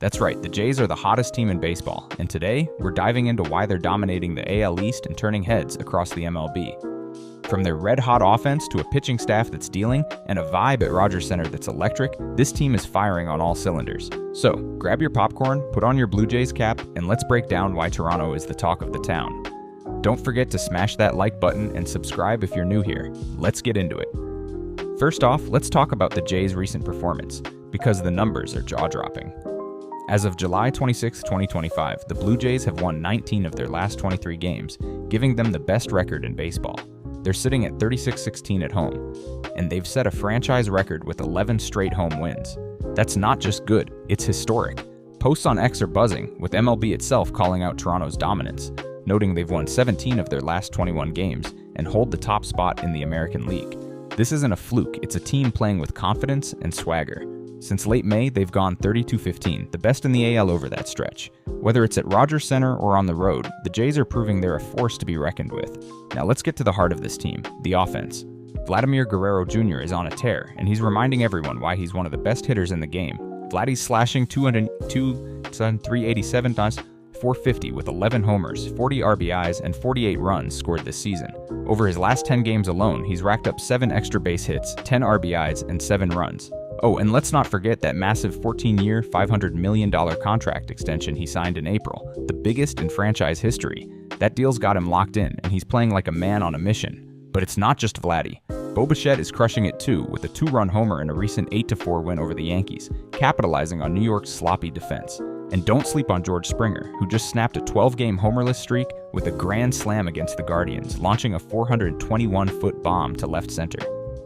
That's right, the Jays are the hottest team in baseball, and today, we're diving into why they're dominating the AL East and turning heads across the MLB. From their red-hot offense to a pitching staff that's dealing and a vibe at Rogers Center that's electric, this team is firing on all cylinders. So, grab your popcorn, put on your Blue Jays cap, and let's break down why Toronto is the talk of the town. Don't forget to smash that like button and subscribe if you're new here. Let's get into it. First off, let's talk about the Jays' recent performance, because the numbers are jaw-dropping. As of July 26, 2025, the Blue Jays have won 19 of their last 23 games, giving them the best record in baseball. They're sitting at 36-16 at home, and they've set a franchise record with 11 straight home wins. That's not just good, it's historic. Posts on X are buzzing, with MLB itself calling out Toronto's dominance, noting they've won 17 of their last 21 games and hold the top spot in the American League. This isn't a fluke, it's a team playing with confidence and swagger. Since late May, they've gone 32-15, the best in the AL over that stretch. Whether it's at Rogers Center or on the road, the Jays are proving they're a force to be reckoned with. Now let's get to the heart of this team, the offense. Vladimir Guerrero Jr. is on a tear, and he's reminding everyone why he's one of the best hitters in the game. Vladdy's slashing 387 times, 450 with 11 homers, 40 RBIs, and 48 runs scored this season. Over his last 10 games alone, he's racked up 7 extra base hits, 10 RBIs, and 7 runs. Oh, and let's not forget that massive 14-year, $500 million contract extension he signed in April, the biggest in franchise history. That deal's got him locked in, and he's playing like a man on a mission. But it's not just Vladdy. Bichette is crushing it too, with a 2-run homer in a recent 8-4 win over the Yankees, capitalizing on New York's sloppy defense. And don't sleep on George Springer, who just snapped a 12-game homerless streak with a grand slam against the Guardians, launching a 421-foot bomb to left center.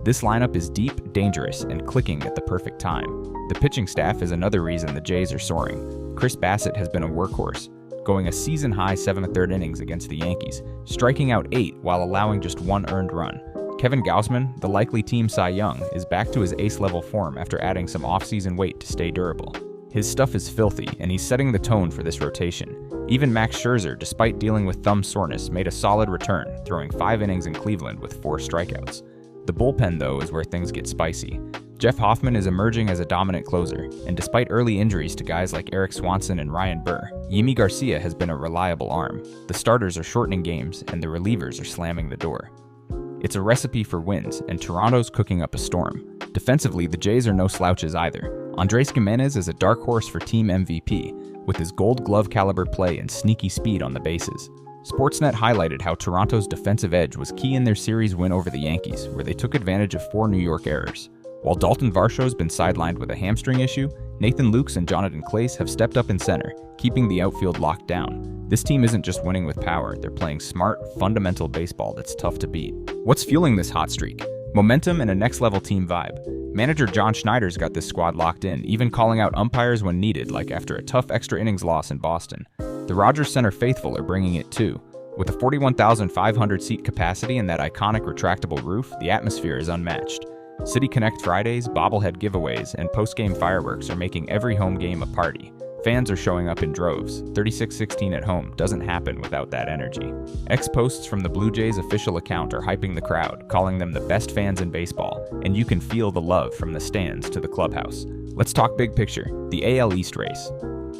This lineup is deep, dangerous, and clicking at the perfect time. The pitching staff is another reason the Jays are soaring. Chris Bassitt has been a workhorse, going a season-high 7 1/3 innings against the Yankees, striking out 8 while allowing just 1 earned run. Kevin Gausman, the likely team Cy Young, is back to his ace-level form after adding some off-season weight to stay durable. His stuff is filthy, and he's setting the tone for this rotation. Even Max Scherzer, despite dealing with thumb soreness, made a solid return, throwing 5 innings in Cleveland with 4 strikeouts. The bullpen, though, is where things get spicy. Jeff Hoffman is emerging as a dominant closer, and despite early injuries to guys like Eric Swanson and Ryan Burr, Yimi Garcia has been a reliable arm. The starters are shortening games, and the relievers are slamming the door. It's a recipe for wins, and Toronto's cooking up a storm. Defensively, the Jays are no slouches either. Andrés Giménez is a dark horse for team MVP, with his gold glove caliber play and sneaky speed on the bases. Sportsnet highlighted how Toronto's defensive edge was key in their series win over the Yankees, where they took advantage of 4 New York errors. While Dalton Varsho's been sidelined with a hamstring issue, Nathan Lukes and Jonathan Clace have stepped up in center, keeping the outfield locked down. This team isn't just winning with power, they're playing smart, fundamental baseball that's tough to beat. What's fueling this hot streak? Momentum and a next-level team vibe. Manager John Schneider's got this squad locked in, even calling out umpires when needed, like after a tough extra innings loss in Boston. The Rogers Center faithful are bringing it too. With a 41,500-seat capacity and that iconic retractable roof, the atmosphere is unmatched. City Connect Fridays, bobblehead giveaways, and post-game fireworks are making every home game a party. Fans are showing up in droves. 36-16 at home doesn't happen without that energy. Ex-posts from the Blue Jays official account are hyping the crowd, calling them the best fans in baseball, and you can feel the love from the stands to the clubhouse. Let's talk big picture, the AL East race.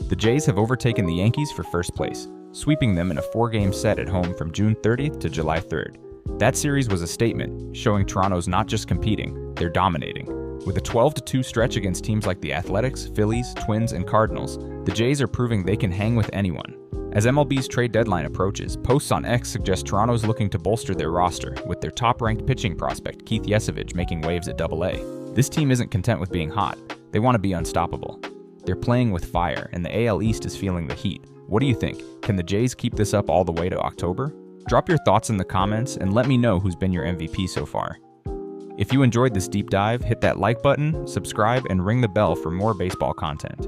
The Jays have overtaken the Yankees for first place, sweeping them in a 4-game set at home from June 30th to July 3rd. That series was a statement, showing Toronto's not just competing, they're dominating. With a 12-2 stretch against teams like the Athletics, Phillies, Twins, and Cardinals, the Jays are proving they can hang with anyone. As MLB's trade deadline approaches, posts on X suggest Toronto's looking to bolster their roster, with their top-ranked pitching prospect Keith Yesavage making waves at AA. This team isn't content with being hot, they want to be unstoppable. They're playing with fire, and the AL East is feeling the heat. What do you think? Can the Jays keep this up all the way to October? Drop your thoughts in the comments and let me know who's been your MVP so far. If you enjoyed this deep dive, hit that like button, subscribe, and ring the bell for more baseball content.